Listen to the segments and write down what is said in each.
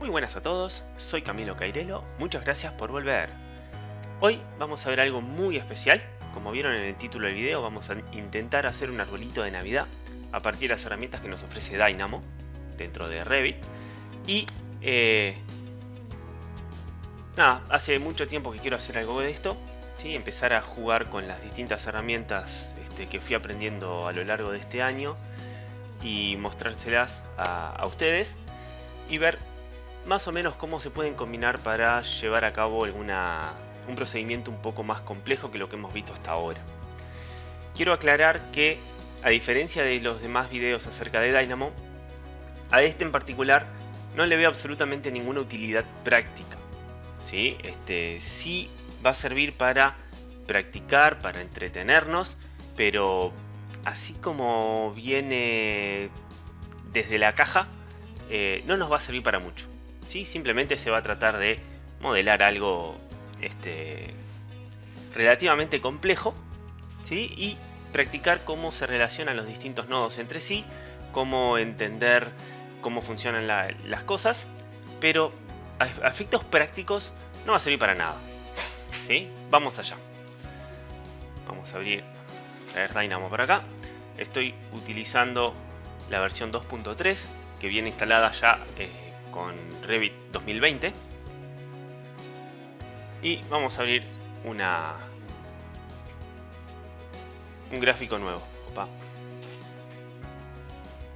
Muy buenas a todos, soy Camilo Cairelo, muchas gracias por volver. Hoy vamos a ver algo muy especial. Como vieron en el título del video, vamos a intentar hacer un arbolito de Navidad a partir de las herramientas que nos ofrece Dynamo dentro de Revit. Y hace mucho tiempo que quiero hacer algo de esto, ¿sí? Empezar a jugar con las distintas herramientas que fui aprendiendo a lo largo de este año y mostrárselas a ustedes y ver más o menos cómo se pueden combinar para llevar a cabo un procedimiento un poco más complejo que lo que hemos visto hasta ahora. Quiero aclarar que, a diferencia de los demás videos acerca de Dynamo, a este en particular no le veo absolutamente ninguna utilidad práctica, ¿sí? Sí va a servir para practicar, para entretenernos, pero así como viene desde la caja, no nos va a servir para mucho. ¿Sí? Simplemente se va a tratar de modelar algo relativamente complejo, ¿sí? Y practicar cómo se relacionan los distintos nodos entre sí, cómo entender cómo funcionan las cosas, pero a efectos prácticos no va a servir para nada, ¿sí? Vamos allá. Vamos a abrir Dynamo por acá. Estoy utilizando la versión 2.3 que viene instalada ya con Revit 2020. Y vamos a abrir un gráfico nuevo. Opa.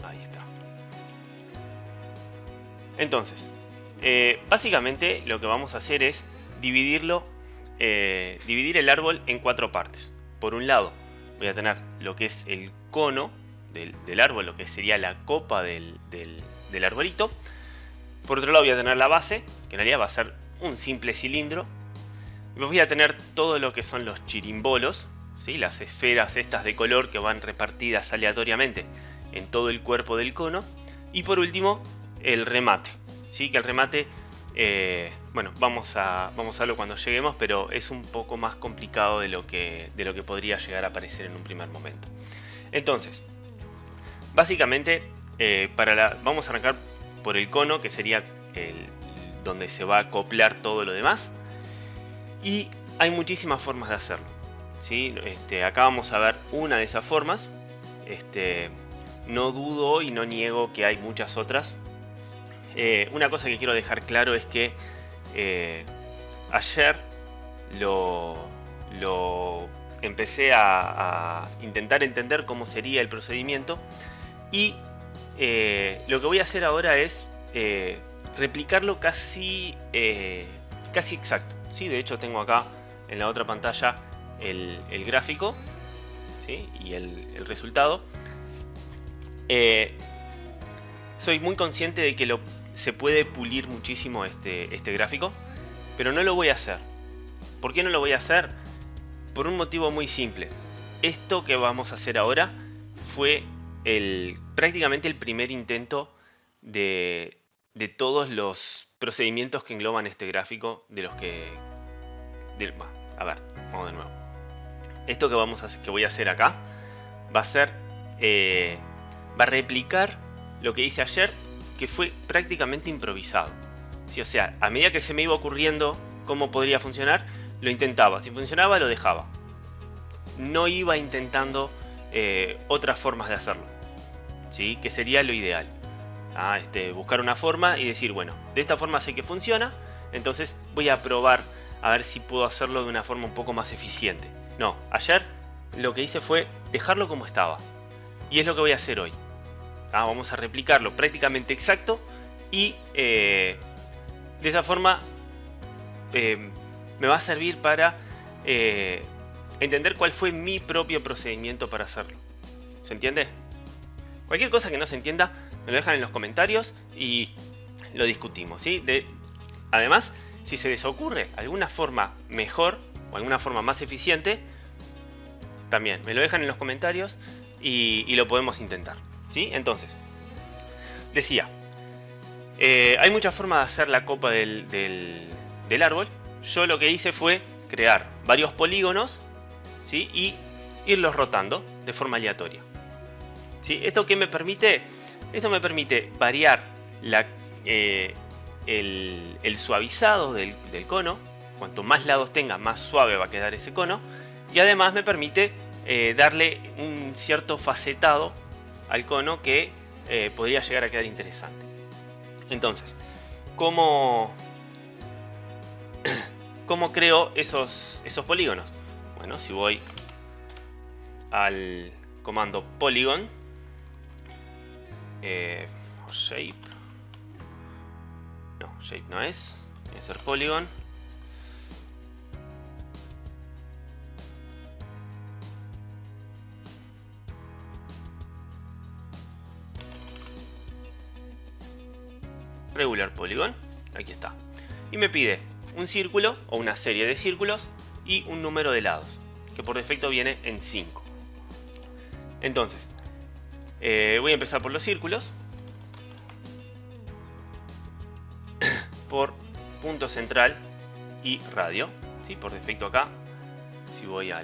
Ahí está. Entonces, básicamente lo que vamos a hacer es dividir el árbol en 4 partes. Por un lado, voy a tener lo que es el cono del árbol, lo que sería la copa del arbolito. Por otro lado voy a tener la base, que en realidad va a ser un simple cilindro. Y voy a tener todo lo que son los chirimbolos, ¿sí? Las esferas estas de color que van repartidas aleatoriamente en todo el cuerpo del cono. Y por último, el remate, ¿sí? Que el remate, bueno, vamos a verlo cuando lleguemos, pero es un poco más complicado de lo que podría llegar a parecer en un primer momento. Entonces, básicamente, vamos a arrancar por el cono, que sería donde se va a acoplar todo lo demás. Y hay muchísimas formas de hacerlo, ¿sí? Acá vamos a ver una de esas formas. No dudo y no niego que hay muchas otras. Una cosa que quiero dejar claro es que ayer lo empecé a intentar entender cómo sería el procedimiento. Y lo que voy a hacer ahora es replicarlo casi exacto, ¿sí? De hecho tengo acá en la otra pantalla el gráfico, ¿sí? Y el resultado. Soy muy consciente de que se puede pulir muchísimo este gráfico, pero no lo voy a hacer. ¿Por qué no lo voy a hacer? Por un motivo muy simple. Esto que vamos a hacer ahora fue prácticamente el primer intento de todos los procedimientos que engloban este gráfico, a ver, vamos de nuevo. Esto que voy a hacer acá va a replicar lo que hice ayer, que fue prácticamente improvisado, ¿sí? O sea, a medida que se me iba ocurriendo cómo podría funcionar, lo intentaba. Si funcionaba, lo dejaba. No iba intentando otras formas de hacerlo, ¿sí? Que sería lo ideal. Buscar una forma y decir, bueno, de esta forma sé que funciona, entonces voy a probar a ver si puedo hacerlo de una forma un poco más eficiente. No, ayer lo que hice fue dejarlo como estaba, y es lo que voy a hacer hoy. Vamos a replicarlo prácticamente exacto, y de esa forma me va a servir para entender cuál fue mi propio procedimiento para hacerlo. ¿Se entiende? Cualquier cosa que no se entienda me lo dejan en los comentarios y lo discutimos, ¿sí? Además, si se les ocurre alguna forma mejor o alguna forma más eficiente, también me lo dejan en los comentarios y lo podemos intentar, ¿sí? Entonces, decía, hay muchas formas de hacer la copa del árbol. Yo lo que hice fue crear varios polígonos, ¿sí? Y irlos rotando de forma aleatoria, ¿sí? ¿Esto qué me permite? Esto me permite variar el suavizado del cono. Cuanto más lados tenga, más suave va a quedar ese cono. Y además me permite darle un cierto facetado al cono que podría llegar a quedar interesante. Entonces, ¿cómo creo esos polígonos? Bueno, si voy al comando polygon o shape, no, shape no es, voy a hacer polygon. Regular polygon, aquí está, y me pide un círculo o una serie de círculos y un número de lados, que por defecto viene en 5. Entonces, voy a empezar por los círculos, por punto central y radio, ¿sí? Por defecto acá, si voy a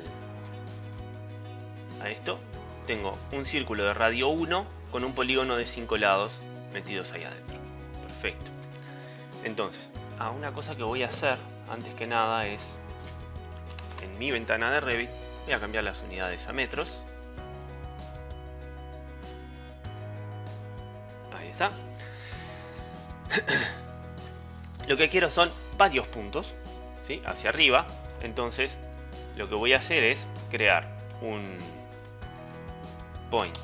esto, tengo un círculo de radio 1 con un polígono de 5 lados metidos ahí adentro. Perfecto. Entonces, una cosa que voy a hacer antes que nada es, en mi ventana de Revit, voy a cambiar las unidades a metros. Ahí está. Lo que quiero son varios puntos, ¿sí? Hacia arriba. Entonces, lo que voy a hacer es crear un point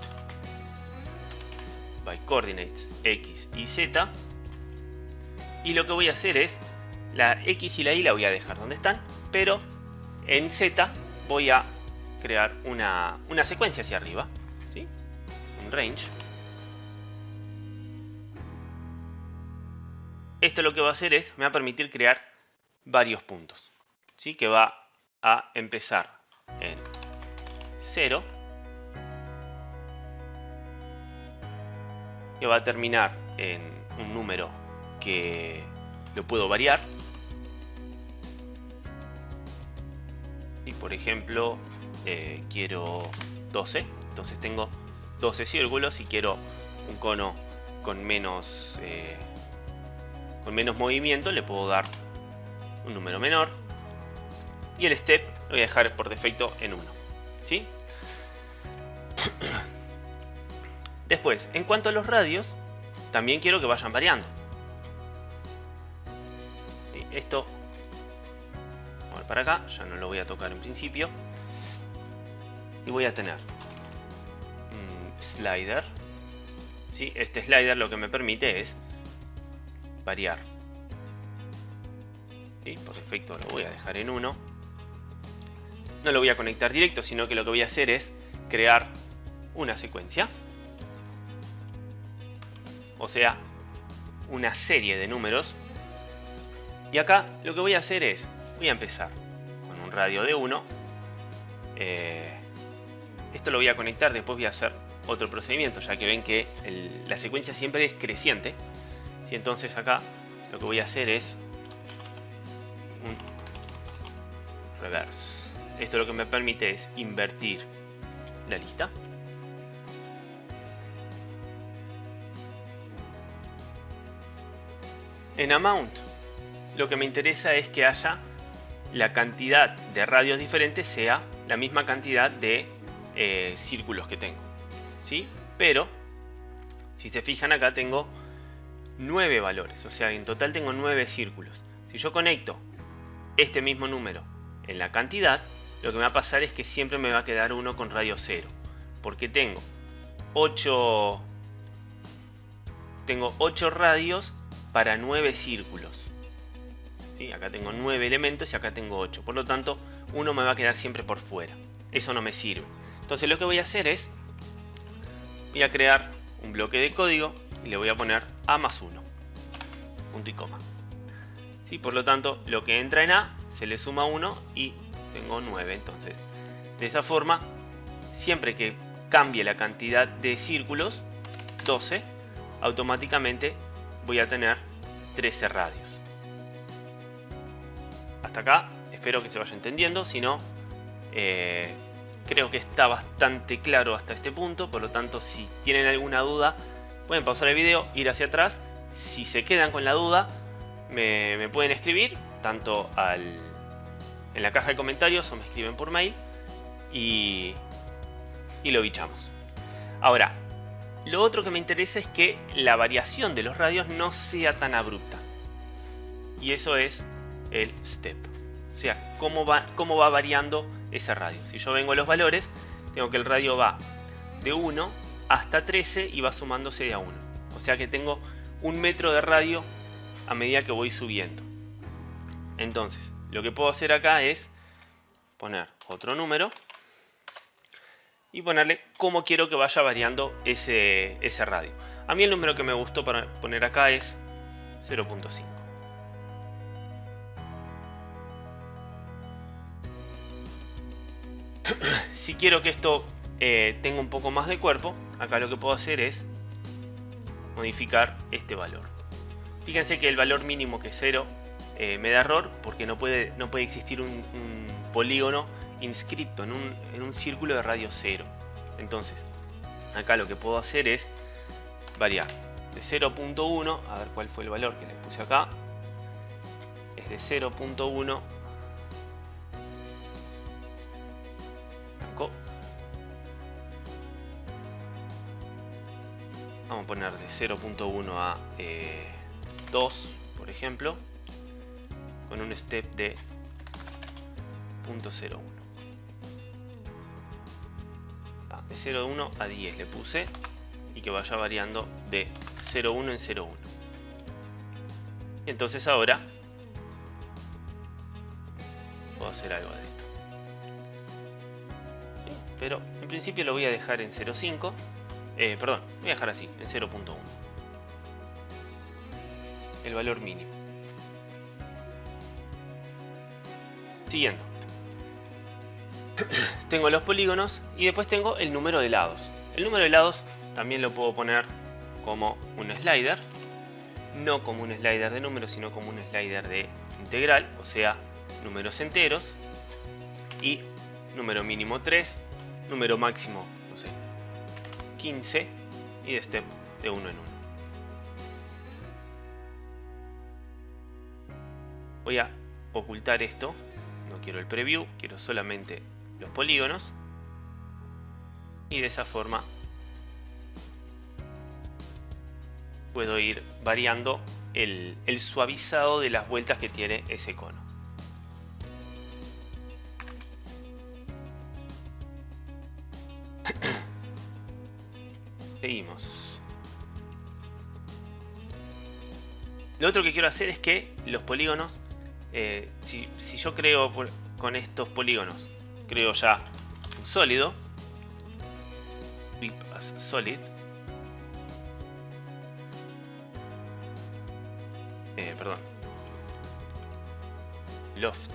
by coordinates X y Z. Y lo que voy a hacer es, la X y la Y la voy a dejar donde están, pero en Z voy a crear una secuencia hacia arriba, ¿sí? Un range. Esto lo que va a hacer es, me va a permitir crear varios puntos, ¿sí? Que va a empezar en 0, que va a terminar en un número que lo puedo variar. Y por ejemplo, quiero 12, entonces tengo 12 círculos y quiero un cono con menos movimiento, le puedo dar un número menor. Y el step lo voy a dejar por defecto en 1, ¿sí? Después, en cuanto a los radios, también quiero que vayan variando. Esto, vamos para acá, ya no lo voy a tocar en principio. Y voy a tener un slider, ¿sí? Este slider lo que me permite es variar, ¿sí? Por defecto lo voy a dejar en 1. No lo voy a conectar directo, sino que lo que voy a hacer es crear una secuencia. O sea, una serie de números. Y acá lo que voy a hacer es, voy a empezar con un radio de 1. Esto lo voy a conectar, después voy a hacer otro procedimiento, ya que ven que la secuencia siempre es creciente. ¿Sí? Entonces acá lo que voy a hacer es un reverse. Esto lo que me permite es invertir la lista. En amount, lo que me interesa es que haya la cantidad de radios diferentes sea la misma cantidad de círculos que tengo, ¿sí? Pero si se fijan acá tengo 9 valores, o sea en total tengo 9 círculos. Si yo conecto este mismo número en la cantidad, lo que me va a pasar es que siempre me va a quedar uno con radio 0, porque tengo 8 radios para 9 círculos. ¿Sí? Acá tengo 9 elementos y acá tengo 8. Por lo tanto, uno me va a quedar siempre por fuera. Eso no me sirve. Entonces lo que voy a hacer es, voy a crear un bloque de código y le voy a poner A más 1. Punto y coma. ¿Sí? Por lo tanto, lo que entra en A se le suma 1 y tengo 9. Entonces, de esa forma, siempre que cambie la cantidad de círculos, 12, automáticamente voy a tener 13 radios. Hasta acá espero que se vaya entendiendo, si no, creo que está bastante claro hasta este punto. Por lo tanto, si tienen alguna duda, pueden pausar el video, ir hacia atrás. Si se quedan con la duda, me pueden escribir tanto en la caja de comentarios o me escriben por mail y lo bichamos. Ahora, lo otro que me interesa es que la variación de los radios no sea tan abrupta. Y eso es el step. O sea, cómo va variando ese radio. Si yo vengo a los valores, tengo que el radio va de 1 hasta 13 y va sumándose de a 1. O sea que tengo 1 metro de radio a medida que voy subiendo. Entonces, lo que puedo hacer acá es poner otro número y ponerle cómo quiero que vaya variando ese radio. A mí el número que me gustó para poner acá es 0.5. Si quiero que esto tenga un poco más de cuerpo, acá lo que puedo hacer es modificar este valor. Fíjense que el valor mínimo, que es 0, me da error porque no puede existir un polígono inscripto en un círculo de radio 0. Entonces, acá lo que puedo hacer es variar de 0.1, a ver cuál fue el valor que le puse acá, es de 0.1. Vamos a poner de 0.1 a 2, por ejemplo, con un step de 0.01. De 0.1 a 10 le puse y que vaya variando de 0.1 en 0.1. Y entonces ahora puedo hacer algo de esto. Pero en principio lo voy a dejar en 0.5. Perdón, voy a dejar así, en 0.1. El valor mínimo. Siguiendo. Tengo los polígonos y después tengo el número de lados. El número de lados también lo puedo poner como un slider. No como un slider de números, sino como un slider de integral. O sea, números enteros. Y número mínimo 3. Número máximo, no sé, 15. Y de step de 1 en 1. Voy a ocultar esto. No quiero el preview, quiero solamente los polígonos. Y de esa forma puedo ir variando el suavizado de las vueltas que tiene ese cono. Seguimos. Lo otro que quiero hacer es que los polígonos, si yo creo con estos polígonos, creo ya un sólido, Sweep as solid, perdón, loft,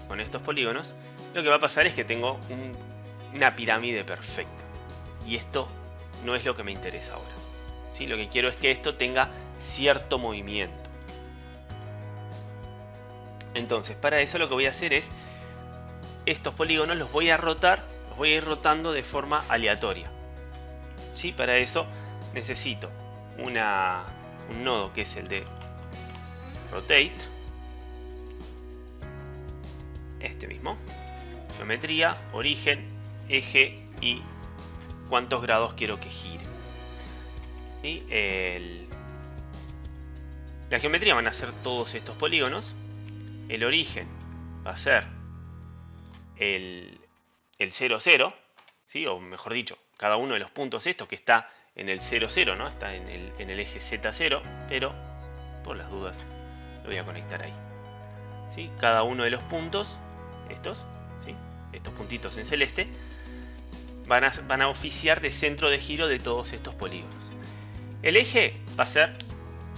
con estos polígonos, lo que va a pasar es que tengo una pirámide perfecta. Y esto no es lo que me interesa ahora. ¿Sí? Lo que quiero es que esto tenga cierto movimiento. Entonces, para eso lo que voy a hacer es, estos polígonos los voy a rotar, los voy a ir rotando de forma aleatoria. ¿Sí? Para eso necesito un nodo que es el de rotate. Este mismo. Geometría, origen, eje y cuántos grados quiero que gire. ¿Sí? La geometría van a ser todos estos polígonos. El origen va a ser el 0, 0, ¿sí? O mejor dicho, cada uno de los puntos estos que está en el 0, 0, ¿no? Está en el eje Z0, pero por las dudas lo voy a conectar ahí. ¿Sí? Cada uno de los puntos, estos, ¿sí? Estos puntitos en celeste, van a oficiar de centro de giro de todos estos polígonos. El eje va a ser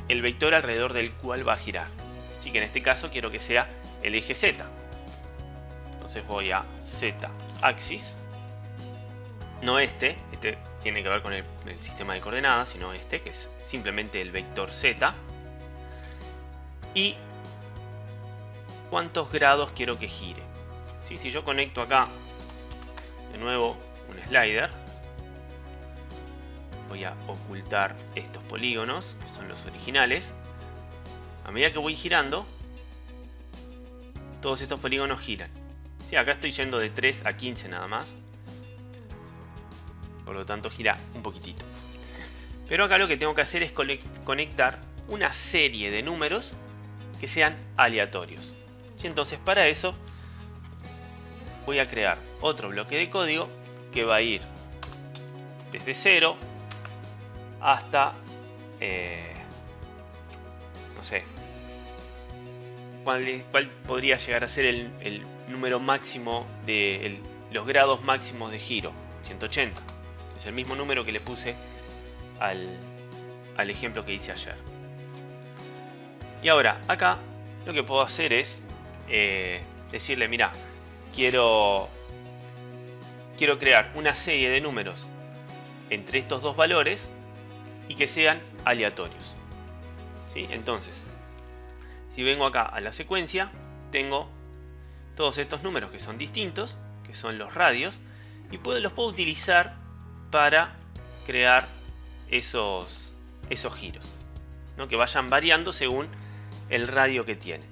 el vector alrededor del cual va a girar. Así que en este caso quiero que sea el eje Z. Entonces voy a Z axis. No este tiene que ver con el sistema de coordenadas, sino este, que es simplemente el vector Z. Y cuántos grados quiero que gire. ¿Sí? Si yo conecto acá de nuevo un slider, voy a ocultar estos polígonos, que son los originales. A medida que voy girando, todos estos polígonos giran. Sí, acá estoy yendo de 3 a 15 nada más. Por lo tanto gira un poquitito. Pero acá lo que tengo que hacer es conectar una serie de números que sean aleatorios. Y entonces para eso voy a crear otro bloque de código que va a ir desde 0 hasta no sé cuál podría llegar a ser el número máximo de los grados máximos de giro. 180 es el mismo número que le puse al ejemplo que hice ayer. Y ahora acá lo que puedo hacer es decirle, mira, quiero crear una serie de números entre estos dos valores y que sean aleatorios. ¿Sí? Entonces, si vengo acá a la secuencia, tengo todos estos números que son distintos, que son los radios, y los puedo utilizar para crear esos giros, ¿no? Que vayan variando según el radio que tiene.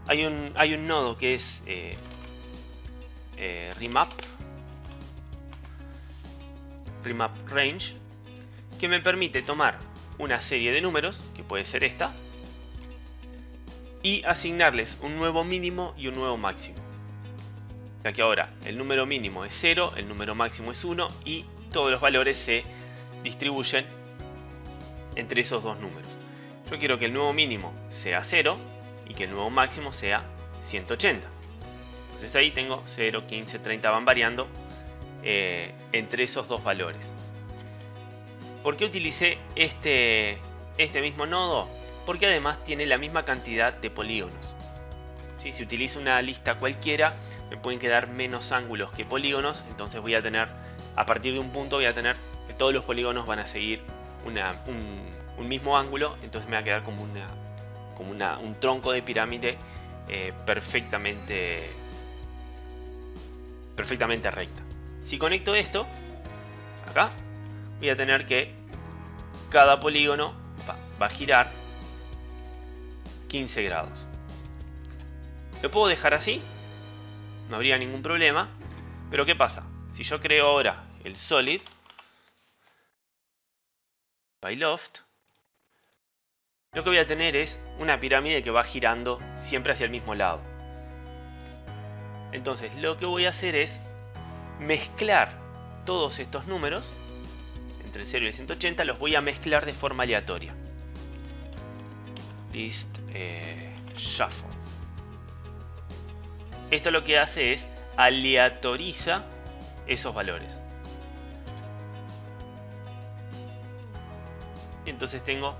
Hay un nodo que es remap range, que me permite tomar una serie de números, que puede ser esta, y asignarles un nuevo mínimo y un nuevo máximo. Ya que ahora el número mínimo es 0, el número máximo es 1 y todos los valores se distribuyen entre esos dos números. Yo quiero que el nuevo mínimo sea 0 y que el nuevo máximo sea 180. Entonces ahí tengo 0, 15, 30, van variando entre esos dos valores. ¿Por qué utilicé este mismo nodo? Porque además tiene la misma cantidad de polígonos. ¿Sí? Si utilizo una lista cualquiera, me pueden quedar menos ángulos que polígonos. Entonces voy a tener, a partir de un punto, voy a tener que todos los polígonos van a seguir un mismo ángulo. Entonces me va a quedar como un tronco de pirámide perfectamente recta. Si conecto esto, acá, voy a tener que cada polígono va a girar 15 grados. Lo puedo dejar así, no habría ningún problema. Pero ¿qué pasa? Si yo creo ahora el solid by loft, lo que voy a tener es una pirámide que va girando siempre hacia el mismo lado. Entonces lo que voy a hacer es mezclar todos estos números entre el 0 y el 180, los voy a mezclar de forma aleatoria. List shuffle. Esto lo que hace es aleatoriza esos valores. Y entonces tengo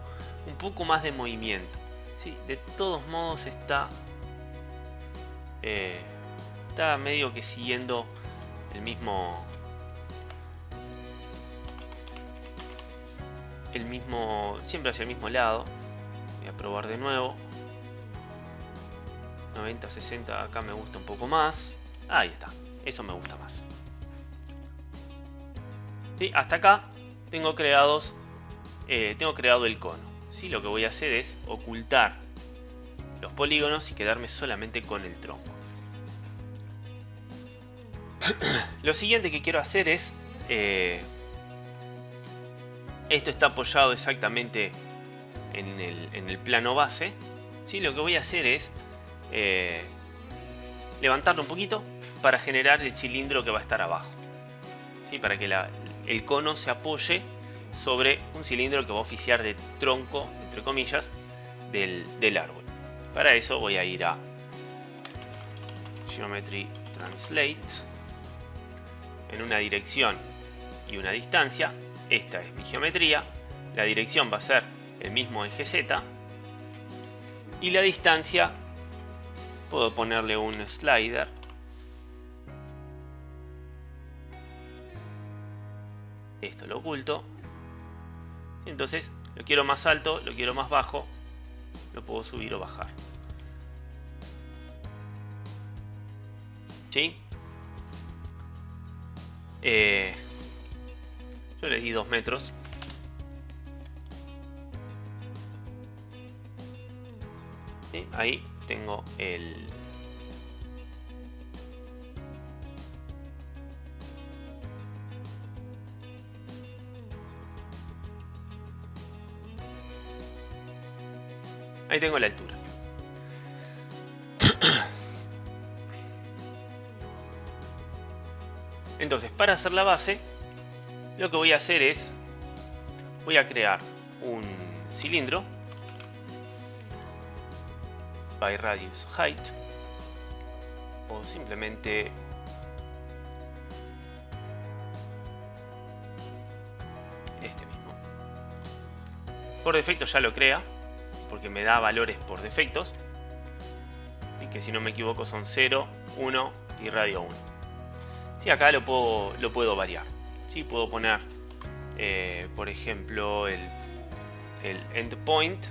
un poco más de movimiento. ¿Sí? De todos modos está medio que siguiendo el mismo siempre hacia el mismo lado. Voy a probar de nuevo. 90, 60, acá me gusta un poco más. Ahí está, eso me gusta más. ¿Sí? Hasta acá tengo creado el cono. ¿Sí? Lo que voy a hacer es ocultar los polígonos y quedarme solamente con el tronco. Lo siguiente que quiero hacer es esto está apoyado exactamente en el plano base. ¿Sí? Lo que voy a hacer es levantarlo un poquito para generar el cilindro que va a estar abajo. ¿Sí? Para que el cono se apoye sobre un cilindro que va a oficiar de tronco, entre comillas, del árbol. Para eso voy a ir a Geometry Translate, en una dirección y una distancia. Esta es mi geometría. La dirección va a ser el mismo eje Z y la distancia puedo ponerle un slider. Esto lo oculto. Entonces lo quiero más alto, lo quiero más bajo, lo puedo subir o bajar. ¿Sí? Yo le di 2 metros. ¿Sí? Ahí tengo el... Ahí tengo la altura. Entonces, para hacer la base, lo que voy a hacer es, voy a crear un cilindro by radius height, o simplemente este mismo. Por defecto ya lo crea, porque me da valores por defectos, y que si no me equivoco son 0, 1 y radio 1. Sí, acá lo puedo variar. Sí, puedo poner, por ejemplo, el endpoint.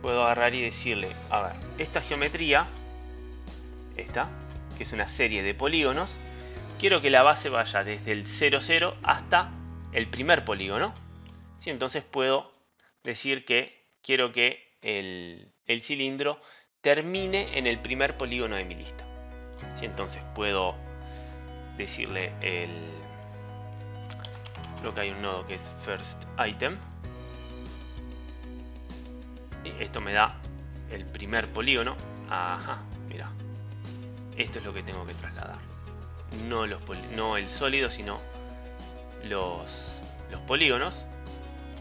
Puedo agarrar y decirle, a ver, esta geometría, esta, que es una serie de polígonos, quiero que la base vaya desde el 0, 0 hasta el primer polígono. Sí, entonces puedo decir que quiero que el cilindro termine en el primer polígono de mi lista. Sí, entonces puedo decirle creo que hay un nodo que es first item. Y esto me da el primer polígono. Ajá, mira. Esto es lo que tengo que trasladar. No el sólido, sino los polígonos.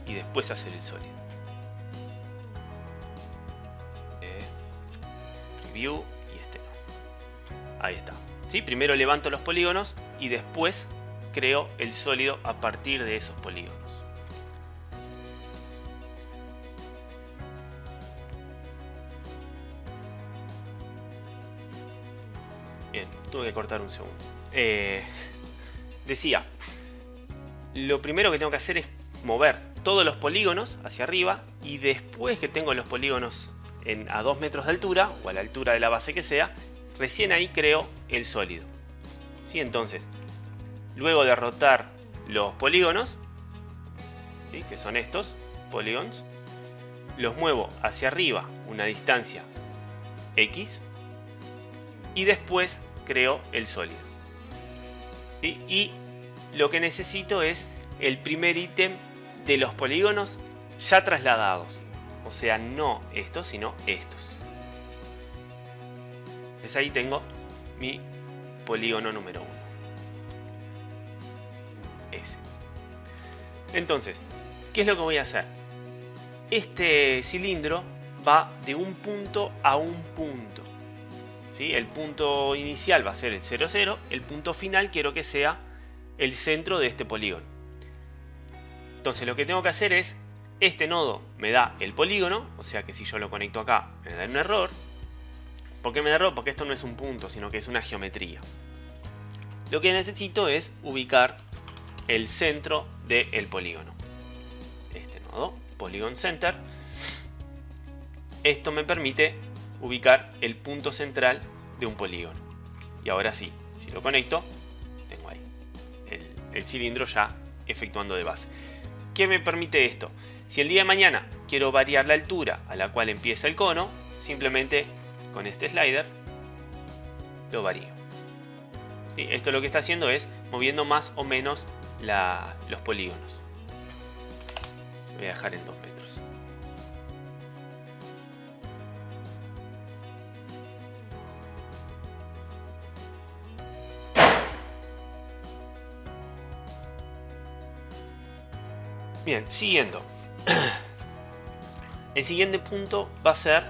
Y después hacer el sólido. Preview y este no. Ahí está. ¿Sí? Primero levanto los polígonos y después creo el sólido a partir de esos polígonos. Bien, tuve que cortar un segundo. Decía, lo primero que tengo que hacer es mover todos los polígonos hacia arriba, y después que tengo los polígonos a 2 metros de altura, o a la altura de la base que sea, recién ahí creo el sólido. ¿Sí? Entonces, luego de rotar los polígonos, ¿sí? Que son estos polígonos, los muevo hacia arriba una distancia X y después creo el sólido. ¿Sí? Y lo que necesito es el primer ítem de los polígonos ya trasladados. O sea, no estos, sino estos. Entonces ahí tengo mi polígono número 1. Ese. Entonces, ¿qué es lo que voy a hacer? Este cilindro va de un punto a un punto. ¿Sí? El punto inicial va a ser el 0, 0. El punto final quiero que sea el centro de este polígono. Entonces lo que tengo que hacer es, este nodo me da el polígono, o sea que si yo lo conecto acá me da un error. ¿Por qué me da error? Porque esto no es un punto, sino que es una geometría. Lo que necesito es ubicar el centro del polígono. Este nodo, Polygon Center. Esto me permite ubicar el punto central de un polígono. Y ahora sí, si lo conecto, tengo ahí el cilindro ya efectuando de base. ¿Qué me permite esto? Si el día de mañana quiero variar la altura a la cual empieza el cono, simplemente con este slider lo varío. ¿Sí? Esto lo que está haciendo es moviendo más o menos los polígonos. Voy a dejar en 2 metros. Bien, siguiendo. El siguiente punto va a ser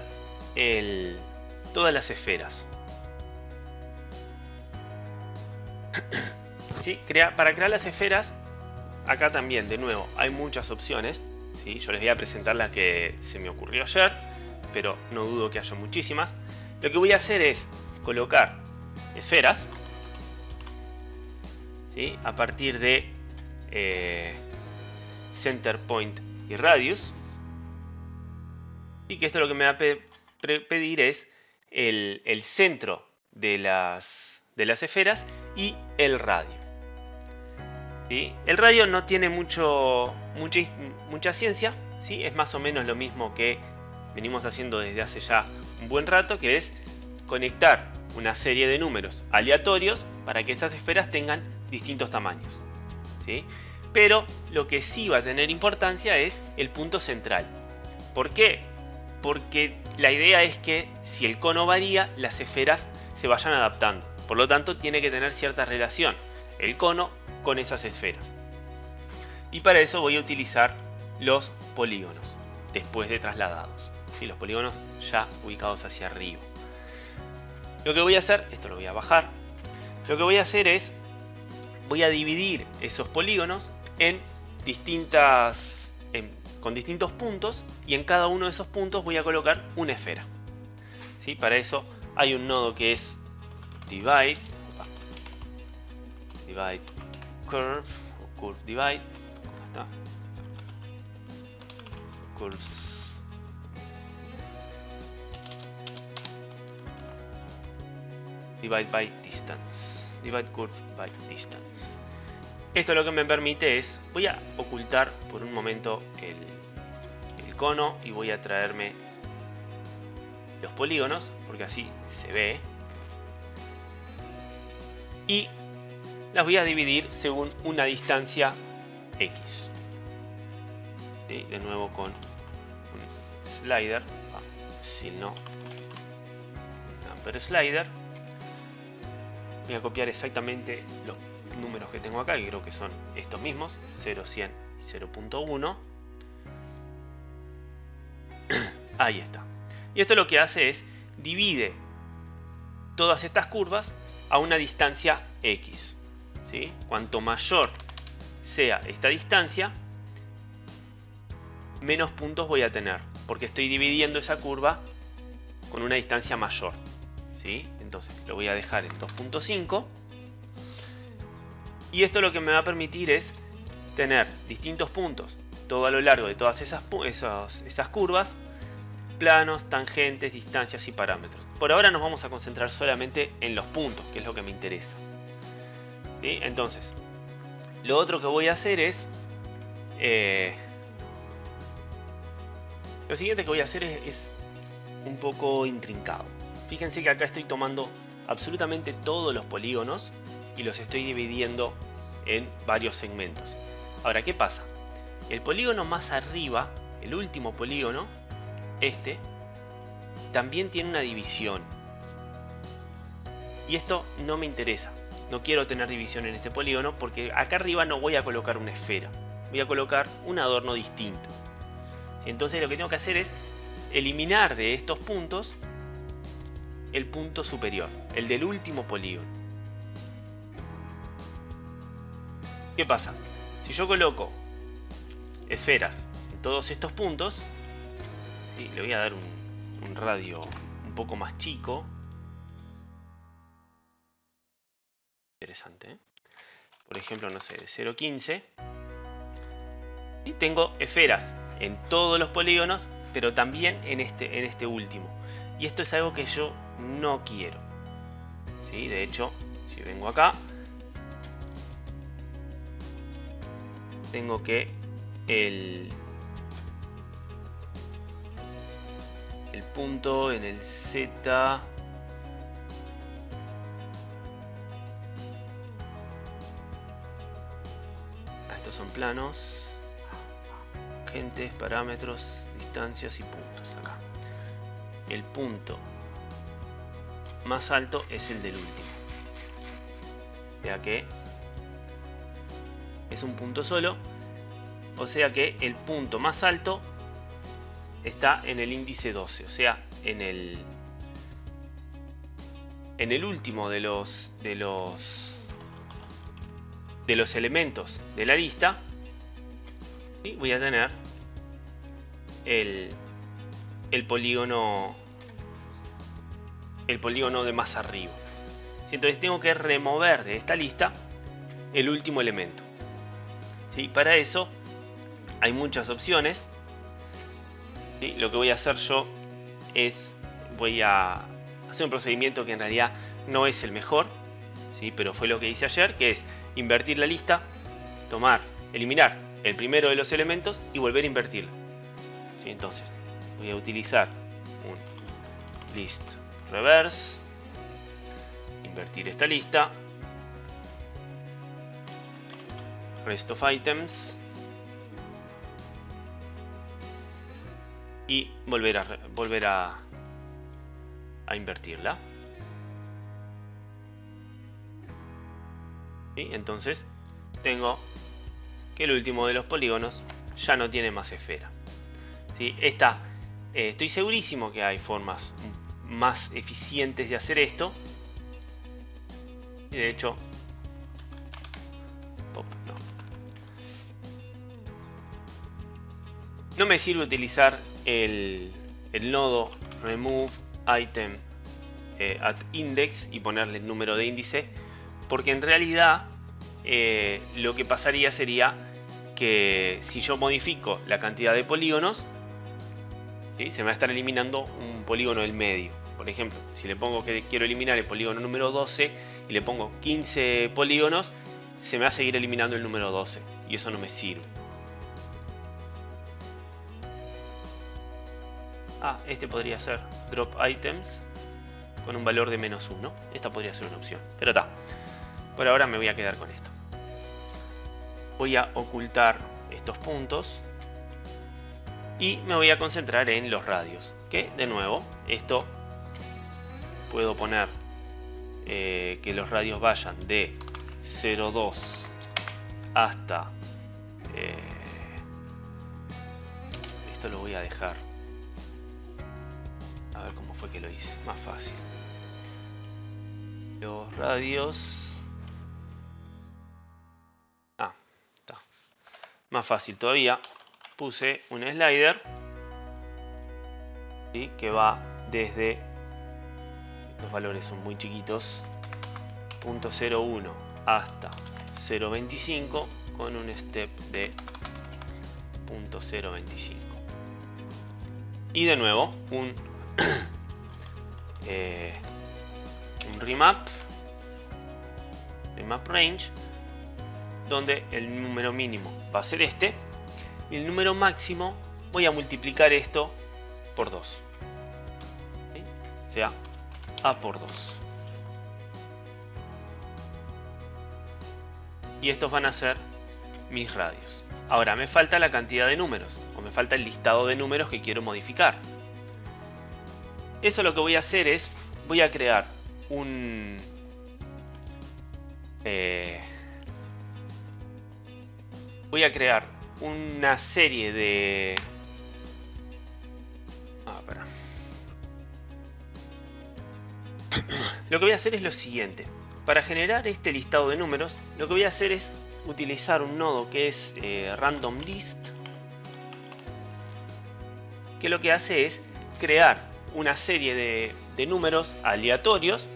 todas las esferas. ¿Sí? Para crear las esferas, acá también, de nuevo, hay muchas opciones. ¿Sí? Yo les voy a presentar la que se me ocurrió ayer, pero no dudo que haya muchísimas. Lo que voy a hacer es colocar esferas, ¿sí? A partir de center point y radius. Y que esto lo que me va a pedir es el centro de las esferas y el radio. ¿sí? El radio no tiene mucha ciencia, ¿sí? Es más o menos lo mismo que venimos haciendo desde hace ya un buen rato, que es conectar una serie de números aleatorios para que esas esferas tengan distintos tamaños, ¿sí? Pero lo que sí va a tener importancia es el punto central. ¿Por qué? Porque la idea es que si el cono varía, las esferas se vayan adaptando. Por lo tanto, tiene que tener cierta relación el cono con esas esferas. Y para eso voy a utilizar los polígonos después de trasladados. ¿Sí? Los polígonos ya ubicados hacia arriba. Lo que voy a hacer, esto lo voy a bajar. Lo que voy a hacer es, voy a dividir esos polígonos con distintos puntos, y en cada uno de esos puntos voy a colocar una esfera. ¿Sí? Para eso hay un nodo que es divide curve o curve divide. ¿Cómo está? Curves. Divide by distance. Divide curve by distance. Esto lo que me permite es, voy a ocultar por un momento el cono y voy a traerme los polígonos, porque así se ve. Y las voy a dividir según una distancia X. ¿Sí? De nuevo con un slider, si no, un number slider. Voy a copiar exactamente los números que tengo acá, que creo que son estos mismos, 0, 100 y 0.1. Ahí está. Y esto lo que hace es divide todas estas curvas a una distancia X. ¿Sí? Cuanto mayor sea esta distancia, menos puntos voy a tener, porque estoy dividiendo esa curva con una distancia mayor. ¿Sí? Entonces lo voy a dejar en 2.5. Y esto lo que me va a permitir es tener distintos puntos todo a lo largo de todas esas curvas, planos, tangentes, distancias y parámetros. Por ahora nos vamos a concentrar solamente en los puntos, que es lo que me interesa. ¿Sí? Entonces, lo otro que voy a hacer es... lo siguiente que voy a hacer es un poco intrincado. Fíjense que acá estoy tomando absolutamente todos los polígonos y los estoy dividiendo en varios segmentos. Ahora, ¿qué pasa? El polígono más arriba, el último polígono, este, también tiene una división. Y esto no me interesa. No quiero tener división en este polígono porque acá arriba no voy a colocar una esfera. Voy a colocar un adorno distinto. Entonces lo que tengo que hacer es eliminar de estos puntos el punto superior, el del último polígono. ¿Qué pasa? Si yo coloco esferas en todos estos puntos, ¿sí? Le voy a dar un radio un poco más chico. Interesante, ¿eh? Por ejemplo, no sé, de 0.15. Y tengo esferas en todos los polígonos, pero también en este último. Y esto es algo que yo no quiero. ¿Sí? De hecho, si vengo acá, tengo que el punto en el Z. Estos son planos, tangentes, parámetros, distancias y puntos. Acá el punto más alto es el del último, ya que es un punto solo, o sea que el punto más alto está en el índice 12, o sea en el último de los elementos de la lista. Y voy a tener el polígono de más arriba. Entonces tengo que remover de esta lista el último elemento. ¿Sí? Para eso hay muchas opciones. ¿Sí? Lo que voy a hacer yo es, voy a hacer un procedimiento que en realidad no es el mejor, ¿sí? Pero fue lo que hice ayer, que es invertir la lista eliminar el primero de los elementos y volver a invertirlo. ¿Sí? Entonces voy a utilizar un list reverse, invertir esta lista, rest of items y volver a invertirla. ¿Sí? Entonces tengo que el último de los polígonos ya no tiene más esfera. ¿Sí? Estoy segurísimo que hay formas más eficientes de hacer esto. Y de hecho, no me sirve utilizar el nodo remove item at index y ponerle el número de índice, porque en realidad lo que pasaría sería que si yo modifico la cantidad de polígonos, ¿sí?, se me va a estar eliminando un polígono del medio. Por ejemplo, si le pongo que quiero eliminar el polígono número 12 y le pongo 15 polígonos, se me va a seguir eliminando el número 12 y eso no me sirve. Este podría ser drop items con un valor de -1. Esta podría ser una opción, pero está. Por ahora me voy a quedar con esto. Voy a ocultar estos puntos y me voy a concentrar en los radios, que de nuevo esto puedo poner que los radios vayan de 0,2 hasta esto lo voy a dejar, a ver cómo fue que lo hice, más fácil. Los radios, está más fácil todavía. Puse un slider, ¿sí?, que va desde, los valores son muy chiquitos, 0.01 hasta 0.25 con un step de 0.025. Y de nuevo un remap range, donde el número mínimo va a ser este y el número máximo voy a multiplicar esto por 2, ¿sí? O sea, a por 2. Y estos van a ser mis radios. Ahora me falta la cantidad de números, o me falta el listado de números que quiero modificar. Eso lo que voy a hacer es, voy a crear una serie de... Lo que voy a hacer es lo siguiente. Para generar este listado de números, lo que voy a hacer es utilizar un nodo que es random list, que lo que hace es crear una serie de números aleatorios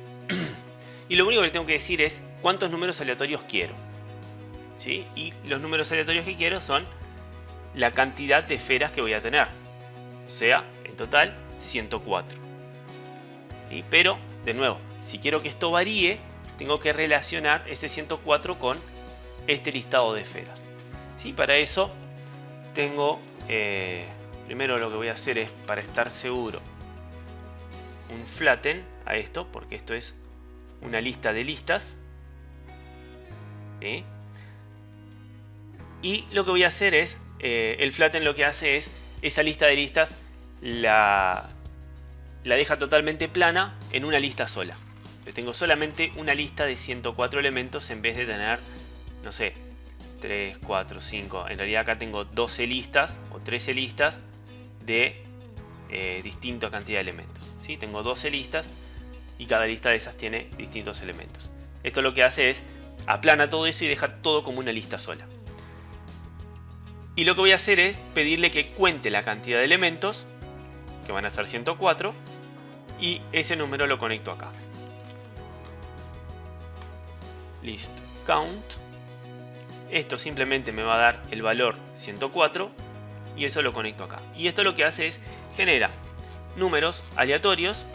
y lo único que le tengo que decir es cuántos números aleatorios quiero, ¿sí? Y los números aleatorios que quiero son la cantidad de esferas que voy a tener, o sea, en total 104. ¿Sí? Pero, de nuevo, si quiero que esto varíe, tengo que relacionar ese 104 con este listado de esferas. ¿Sí? Para eso tengo, primero lo que voy a hacer es, para estar seguro, un flatten a esto, porque esto es una lista de listas. ¿Sí? Y lo que voy a hacer es, el flatten lo que hace es, esa lista de listas la deja totalmente plana en una lista sola. Tengo solamente una lista de 104 elementos en vez de tener, no sé, 3, 4, 5. En realidad acá tengo 12 listas o 13 listas de distinta cantidad de elementos. ¿Sí? Tengo 12 listas y cada lista de esas tiene distintos elementos. Esto lo que hace es aplana todo eso y deja todo como una lista sola. Y lo que voy a hacer es pedirle que cuente la cantidad de elementos, que van a ser 104, y ese número lo conecto acá. List count. Esto simplemente me va a dar el valor 104 y eso lo conecto acá. Y esto lo que hace es genera números aleatorios,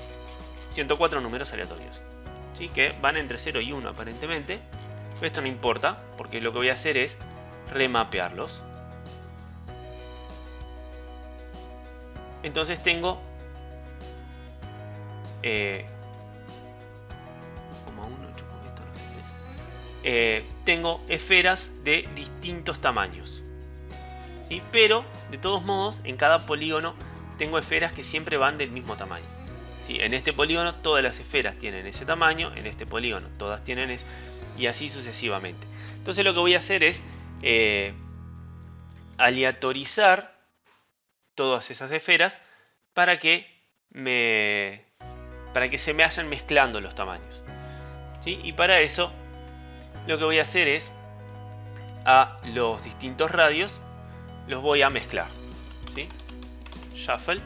104 números aleatorios, ¿sí? Que van entre 0 y 1 aparentemente. Esto no importa porque lo que voy a hacer es remapearlos. Entonces tengo tengo esferas de distintos tamaños, ¿sí? Pero de todos modos en cada polígono tengo esferas que siempre van del mismo tamaño, ¿sí? En este polígono todas las esferas tienen ese tamaño, en este polígono todas tienen ese, y así sucesivamente. Entonces lo que voy a hacer es aleatorizar todas esas esferas para que se me vayan mezclando los tamaños, ¿sí? Y para eso lo que voy a hacer es a los distintos radios los voy a mezclar, ¿sí? Shuffle.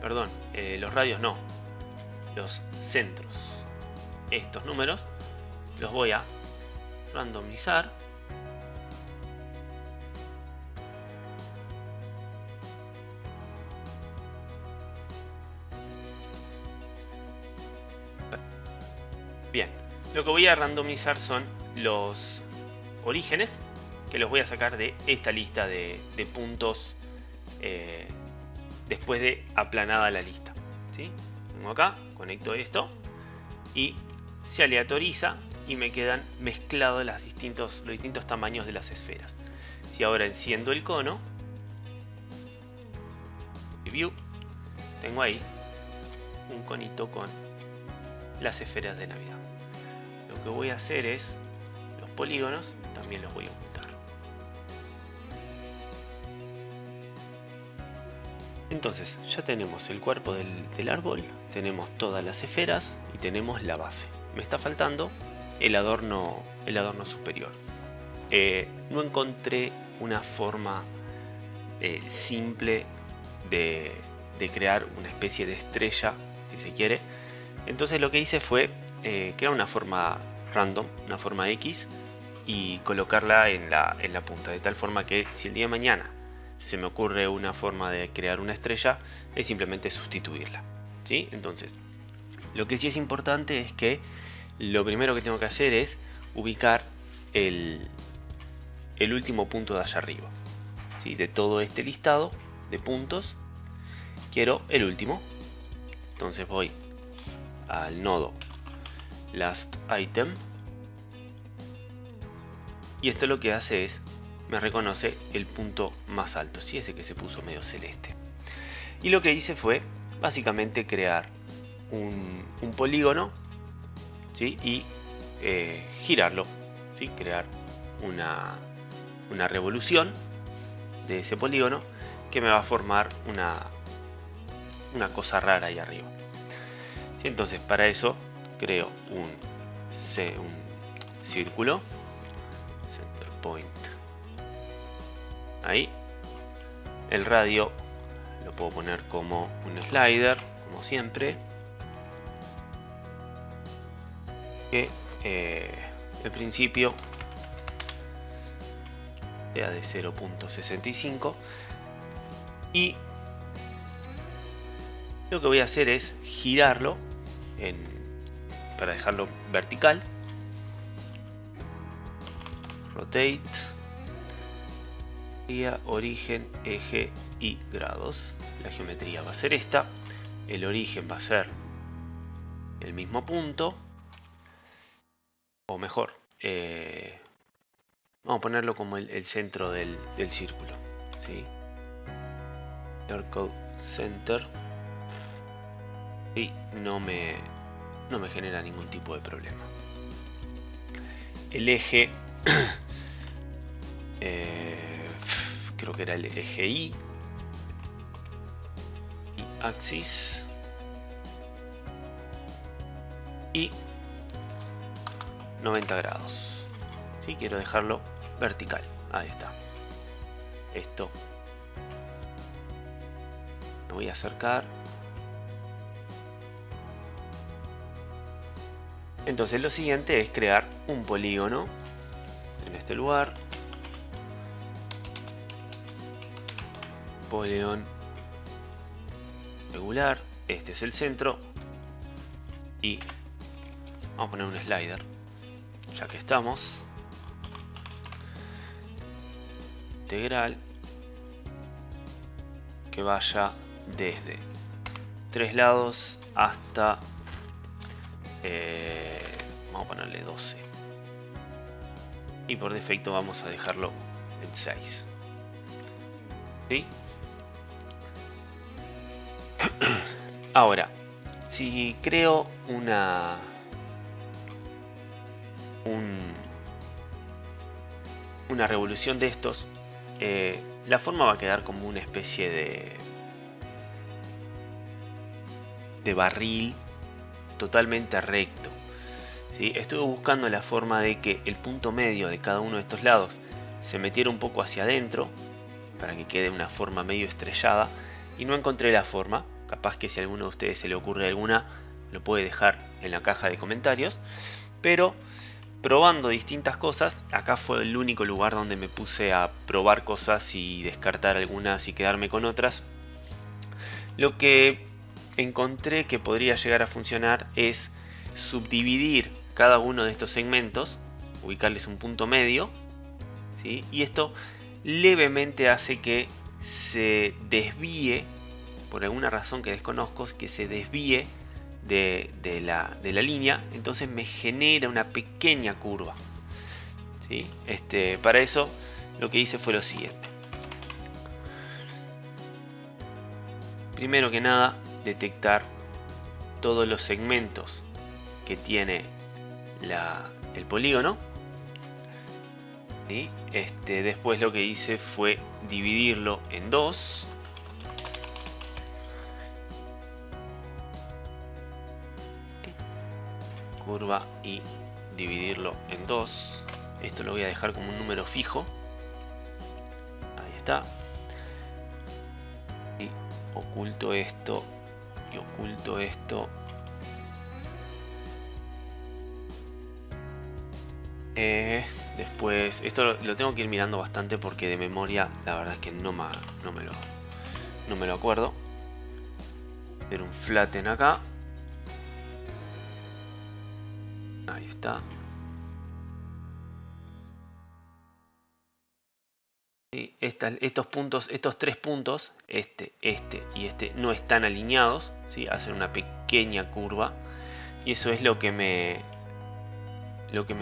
Perdón, los radios no, los centros. Estos números los voy a randomizar. Bien, lo que voy a randomizar son los orígenes, que los voy a sacar de esta lista de puntos después de aplanada la lista, ¿sí? Vengo acá, conecto esto y se aleatoriza y me quedan mezclados los distintos tamaños de las esferas. Si ahora enciendo el cono, View, tengo ahí un conito con las esferas de Navidad. Lo que voy a hacer es los polígonos también los voy a ocultar. Entonces ya tenemos el cuerpo del árbol, tenemos todas las esferas y tenemos la base. Me está faltando el adorno superior. No encontré una forma simple de crear una especie de estrella, si se quiere. Entonces lo que hice fue crear una forma random, una forma X, y colocarla en la punta, de tal forma que si el día de mañana se me ocurre una forma de crear una estrella, es simplemente sustituirla, ¿sí? Entonces, lo que sí es importante es que lo primero que tengo que hacer es ubicar el último punto de allá arriba, ¿sí? De todo este listado de puntos, quiero el último. Entonces voy al nodo last item y esto lo que hace es me reconoce el punto más alto, ¿sí? Ese que se puso medio celeste. Y lo que hice fue básicamente crear un polígono, ¿sí? Y girarlo, ¿sí? Crear una revolución de ese polígono que me va a formar una cosa rara ahí arriba, ¿sí? Entonces para eso creo un círculo, center point, ahí. El radio lo puedo poner como un slider, como siempre, que el principio sea de 0.65 y lo que voy a hacer es girarlo para dejarlo vertical. Rotate, origen, eje y grados. La geometría va a ser esta. El origen va a ser el mismo punto, o mejor, vamos a ponerlo como el centro del círculo, ¿sí? Circle center, y no me genera ningún tipo de problema. El eje creo que era el eje Y axis, y 90 grados. ¿Sí? Quiero dejarlo vertical. Ahí está. Esto lo voy a acercar. Entonces lo siguiente es crear un polígono en este lugar. Polygon regular, este es el centro y vamos a poner un slider, ya que estamos. Integral que vaya desde 3 lados hasta vamos a ponerle 12 y por defecto vamos a dejarlo en 6. ¿Sí? Ahora, si creo una revolución de estos, la forma va a quedar como una especie de barril totalmente recto. ¿Sí? Estuve buscando la forma de que el punto medio de cada uno de estos lados se metiera un poco hacia adentro para que quede una forma medio estrellada y no encontré la forma. Capaz que si a alguno de ustedes se le ocurre alguna, lo puede dejar en la caja de comentarios, pero probando distintas cosas, acá fue el único lugar donde me puse a probar cosas y descartar algunas y quedarme con otras. Lo que encontré que podría llegar a funcionar es subdividir cada uno de estos segmentos, ubicarles un punto medio, ¿sí? Y esto levemente hace que se desvíe, por alguna razón que desconozco, que se desvíe de la línea, entonces me genera una pequeña curva. ¿Sí? Para eso lo que hice fue lo siguiente. Primero que nada, detectar todos los segmentos que tiene el polígono. ¿Sí? Después lo que hice fue dividirlo en dos. Curva y dividirlo en dos. Esto lo voy a dejar como un número fijo. Ahí está. Y oculto esto y oculto esto. Después esto lo tengo que ir mirando bastante porque de memoria la verdad es que no me lo acuerdo. Hacer un flatten acá. Ahí está. Y estos puntos, estos tres puntos, este y este, no están alineados, ¿sí? Hacen una pequeña curva. Y eso es lo que me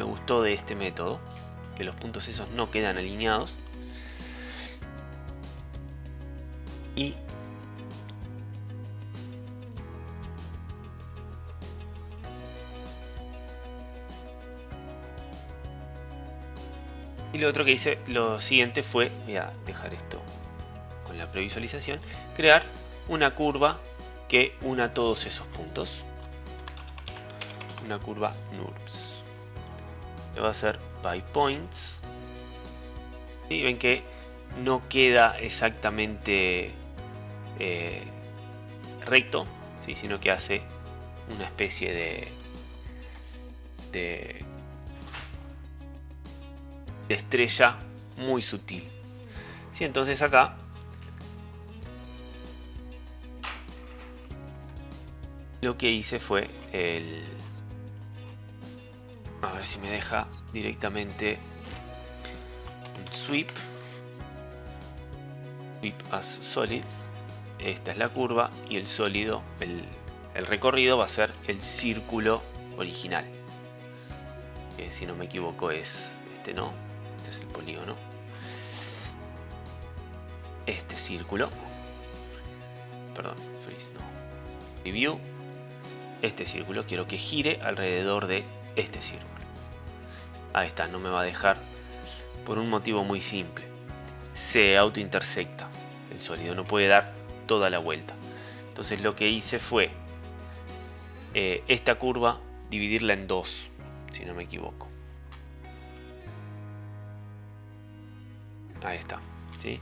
gustó de este método, que los puntos esos no quedan alineados. Y lo otro que hice, lo siguiente fue, voy a dejar esto con la previsualización, crear una curva que una todos esos puntos. Una curva NURBS. Le va a hacer by points. Y ven que no queda exactamente recto, ¿sí? Sino que hace una especie de estrella muy sutil. ¿Sí? Entonces acá lo que hice fue a ver si me deja directamente un sweep as solid. Esta es la curva y el sólido, el recorrido va a ser el círculo original, que si no me equivoco es no, este es el polígono, este círculo, perdón, freeze, no, preview, este círculo quiero que gire alrededor de este círculo. Ahí está, no me va a dejar por un motivo muy simple, se autointersecta, el sólido no puede dar toda la vuelta. Entonces lo que hice fue esta curva dividirla en dos, si no me equivoco. Ahí está, ¿sí?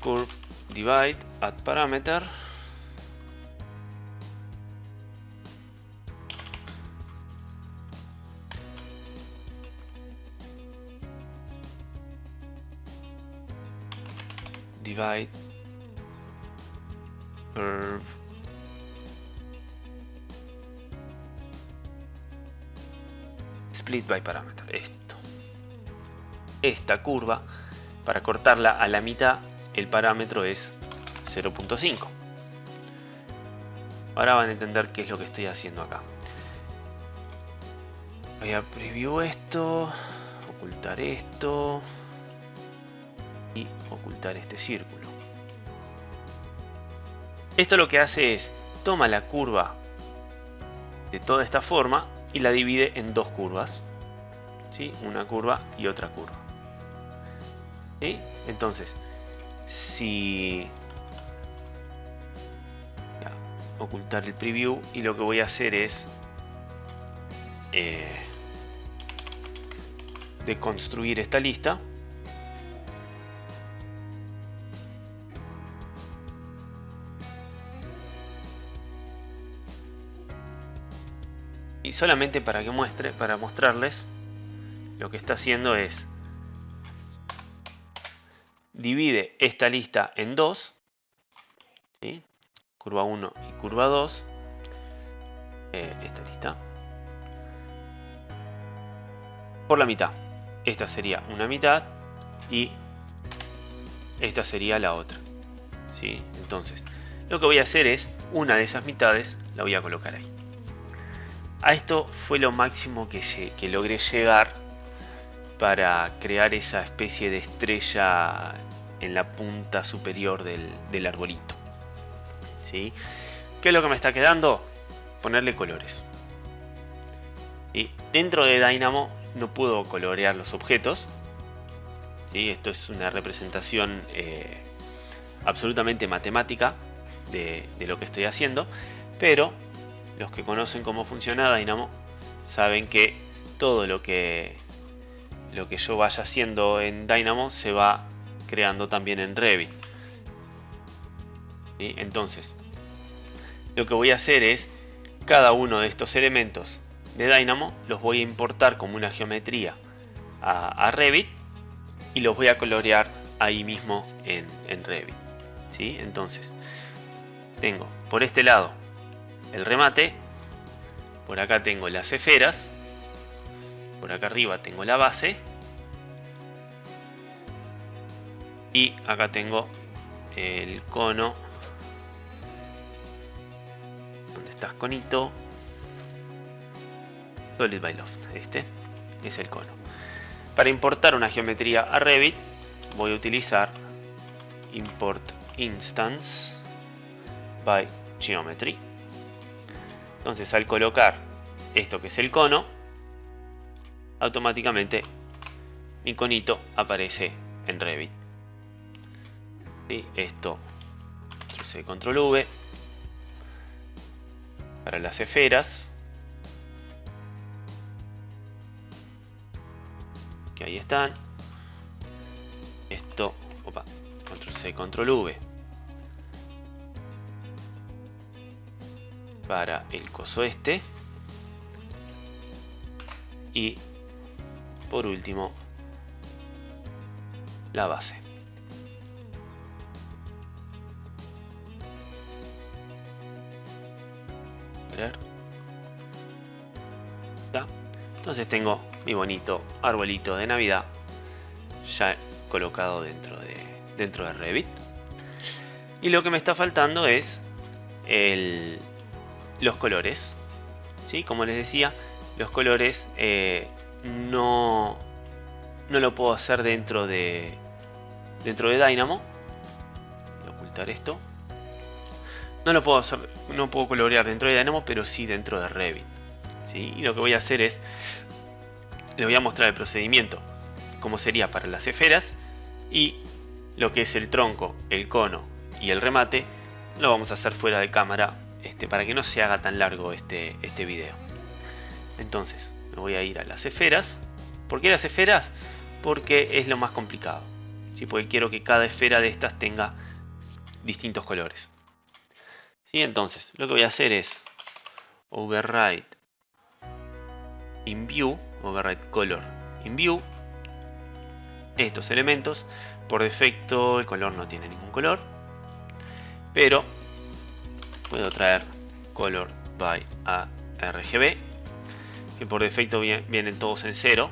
Curve divide add parameter. Divide Curve. Split by parameter. Esto. Esta curva, para cortarla a la mitad, el parámetro es 0.5. Ahora van a entender qué es lo que estoy haciendo acá. Voy a preview esto, ocultar esto y ocultar este círculo. Esto lo que hace es, toma la curva de toda esta forma y la divide en dos curvas, ¿sí? Una curva y otra curva, ¿sí? Entonces, si voy a ocultar el preview y lo que voy a hacer es deconstruir esta lista. Y solamente para que muestre, para mostrarles, lo que está haciendo es divide esta lista en dos, ¿sí? Curva 1 y curva 2, esta lista, por la mitad. Esta sería una mitad y esta sería la otra, ¿sí? Entonces, lo que voy a hacer es, una de esas mitades la voy a colocar ahí. A esto fue lo máximo que logré llegar para crear esa especie de estrella en la punta superior del arbolito, ¿sí? ¿Qué es lo que me está quedando? Ponerle colores. Y dentro de Dynamo no puedo colorear los objetos, ¿sí? Esto es una representación absolutamente matemática de lo que estoy haciendo, pero los que conocen cómo funciona Dynamo saben que todo lo que yo vaya haciendo en Dynamo se va creando también en Revit, ¿sí? Entonces, lo que voy a hacer es, cada uno de estos elementos de Dynamo los voy a importar como una geometría a Revit y los voy a colorear ahí mismo en Revit, ¿sí? Entonces, tengo por este lado el remate, por acá tengo las esferas, por acá arriba tengo la base y acá tengo el cono. ¿Dónde estás, conito? Solid by Loft, este es el cono. Para importar una geometría a Revit voy a utilizar import instance by geometry. Entonces, al colocar esto que es el cono, automáticamente mi conito aparece en Revit. ¿Sí? Esto, Ctrl+C, Ctrl+V. Para las esferas, que ahí están. Esto, opa, Ctrl+C, Ctrl+V. Para el coso este, y por último la base. Entonces tengo mi bonito arbolito de Navidad ya colocado dentro de Revit, y lo que me está faltando es los colores, ¿sí? Como les decía, los colores no lo puedo hacer dentro de Dynamo. Voy a ocultar esto. No lo puedo hacer, no puedo colorear dentro de Dynamo, pero sí dentro de Revit, ¿sí? Y lo que voy a hacer es, les voy a mostrar el procedimiento, cómo sería para las esferas, y lo que es el tronco, el cono y el remate lo vamos a hacer fuera de cámara, para que no se haga tan largo este video. Entonces me voy a ir a las esferas. ¿Por qué las esferas? Porque es lo más complicado, ¿sí? Porque quiero que cada esfera de estas tenga distintos colores, ¿sí? Entonces lo que voy a hacer es override in view, override color in view. Estos elementos, por defecto el color no tiene ningún color, pero puedo traer color by RGB, que por defecto vienen todos en 0,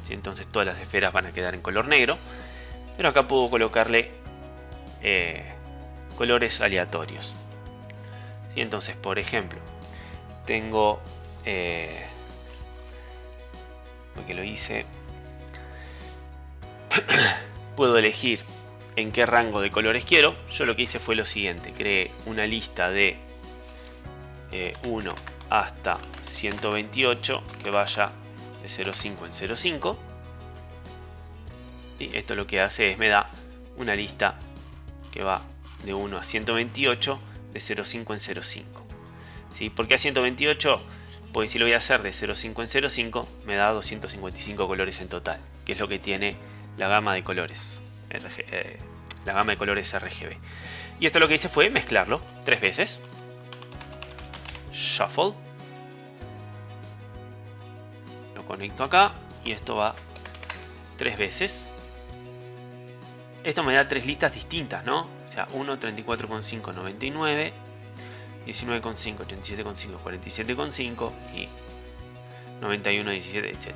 ¿sí? Entonces todas las esferas van a quedar en color negro, pero acá puedo colocarle colores aleatorios, ¿sí? Entonces, por ejemplo, tengo porque lo hice, puedo elegir en qué rango de colores quiero. Yo lo que hice fue lo siguiente: creé una lista de 1 hasta 128 que vaya de 0,5 en 0,5, y esto lo que hace es me da una lista que va de 1 a 128 de 0,5 en 0,5, ¿sí? ¿Por qué a 128? Pues si lo voy a hacer de 0,5 en 0,5 me da 255 colores en total, que es lo que tiene la gama de colores RGB. Y esto lo que hice fue mezclarlo 3 veces. Shuffle. Lo conecto acá y esto va 3 veces. Esto me da 3 listas distintas, ¿no? O sea, 1, 34,5, 99, 19,5, 87,5, 47,5 y 91, 17, etc.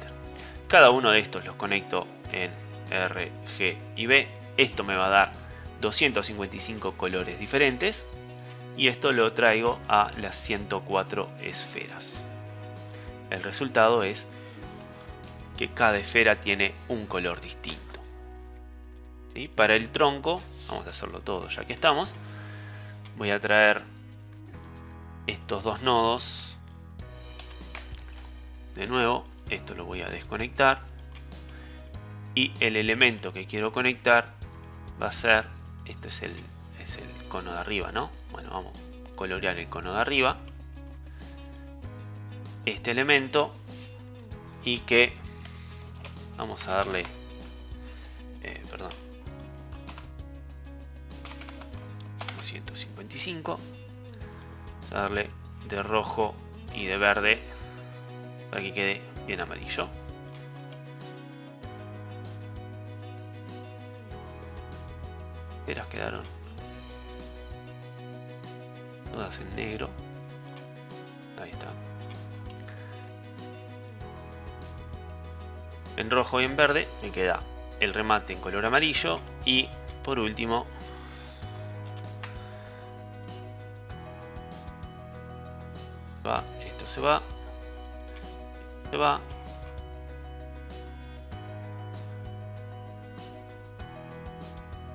Cada uno de estos los conecto en R, G y B. Esto me va a dar 255 colores diferentes. Y esto lo traigo a las 104 esferas. El resultado es que cada esfera tiene un color distinto, ¿sí? Para el tronco, vamos a hacerlo todo ya que estamos. Voy a traer estos dos nodos. De nuevo, esto lo voy a desconectar. Y el elemento que quiero conectar va a ser, esto es el cono de arriba, ¿no? Bueno, vamos a colorear el cono de arriba, este elemento, y que vamos a darle 155, vamos a darle de rojo y de verde para que quede bien amarillo. Las quedaron todas en negro. Ahí está. En rojo y en verde me queda el remate en color amarillo. Y por último, esto se va.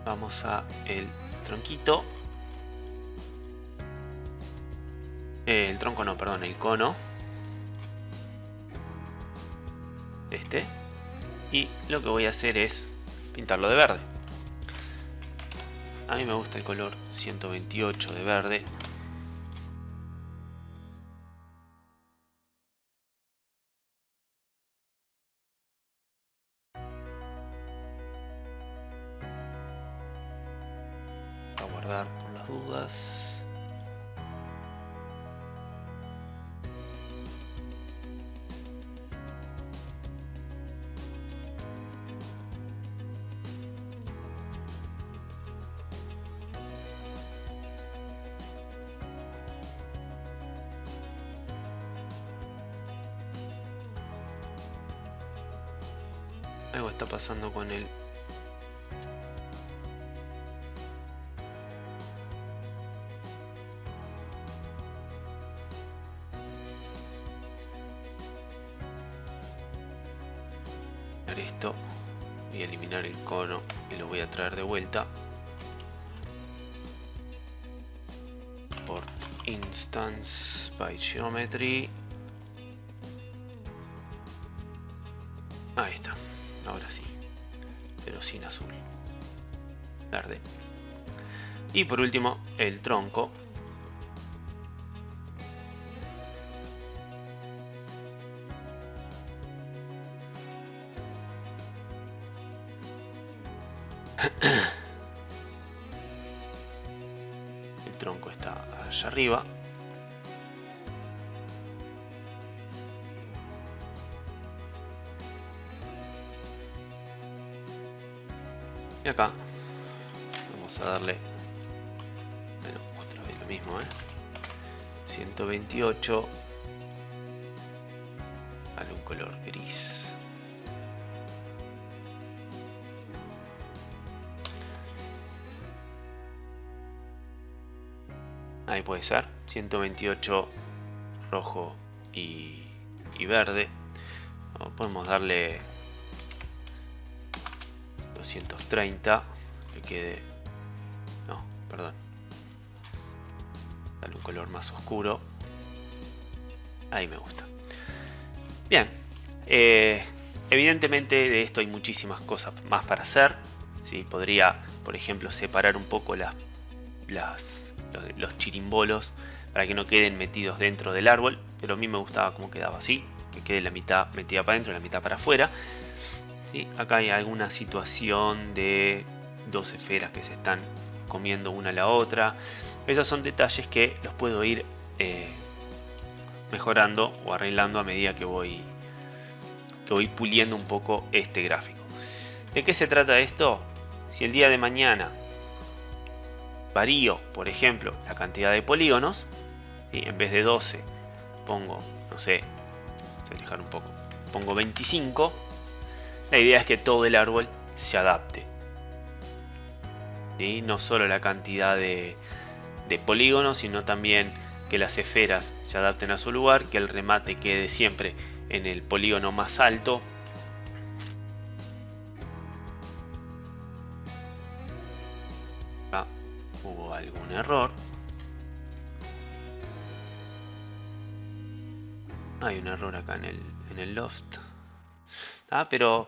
Vamos a el tronquito. El tronco no, perdón, el cono. Y lo que voy a hacer es pintarlo de verde. A mí me gusta el color 128 de verde. Voy a guardar por las dudas. Algo está pasando con el esto. Voy a eliminar el cono y lo voy a traer de vuelta. Por instance by geometry. Ahí está. Ahora sí, pero sin azul, verde. Y por último, el tronco. El tronco está allá arriba. Y acá vamos a darle, bueno, otra vez lo mismo, 128. Dale un color gris. Ahí puede ser. 128 rojo y verde. O podemos darle 230. Que quede... No, perdón. Dale un color más oscuro. Ahí me gusta. Bien. Evidentemente de esto hay muchísimas cosas más para hacer. ¿Sí? Podría, por ejemplo, separar un poco los chirimbolos para que no queden metidos dentro del árbol, pero a mí me gustaba como quedaba así, que quede la mitad metida para adentro y la mitad para afuera. Y acá hay alguna situación de dos esferas que se están comiendo una a la otra. Esos son detalles que los puedo ir mejorando o arreglando a medida que voy puliendo un poco este gráfico. ¿De qué se trata esto? Si el día de mañana varío, por ejemplo, la cantidad de polígonos, y en vez de 12 pongo, no sé, voy a dejar un poco, pongo 25, la idea es que todo el árbol se adapte. ¿Sí? No solo la cantidad de polígonos, sino también que las esferas se adapten a su lugar, que el remate quede siempre en el polígono más alto. Hubo algún error. Hay un error acá en el loft. Pero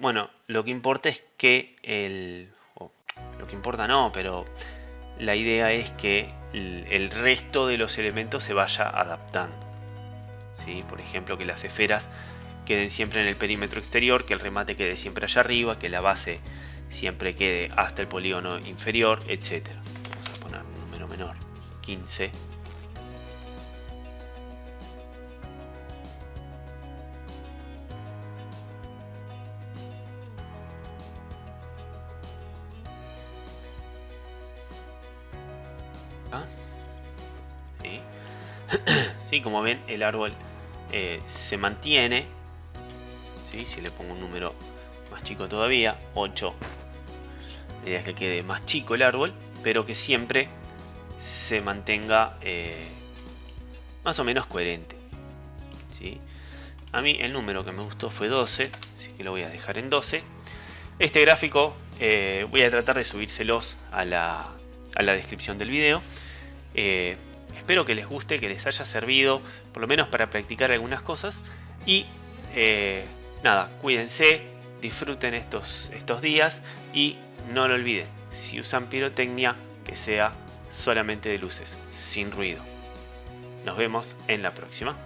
bueno, lo que importa es que lo que importa no, pero la idea es que el resto de los elementos se vaya adaptando. ¿Sí? Por ejemplo, que las esferas queden siempre en el perímetro exterior, que el remate quede siempre allá arriba, que la base siempre quede hasta el polígono inferior, etc. Vamos a poner un número menor, 15. ¿Sí? Sí, como ven, el árbol se mantiene. ¿Sí? Si le pongo un número más chico todavía, 8. La idea es que quede más chico el árbol, pero que siempre se mantenga más o menos coherente. ¿Sí? A mí el número que me gustó fue 12, así que lo voy a dejar en 12. Este gráfico voy a tratar de subírselos a la descripción del video. Espero que les guste, que les haya servido, por lo menos para practicar algunas cosas. Y nada, cuídense, disfruten estos días y no lo olviden, si usan pirotecnia, que sea solamente de luces, sin ruido. Nos vemos en la próxima.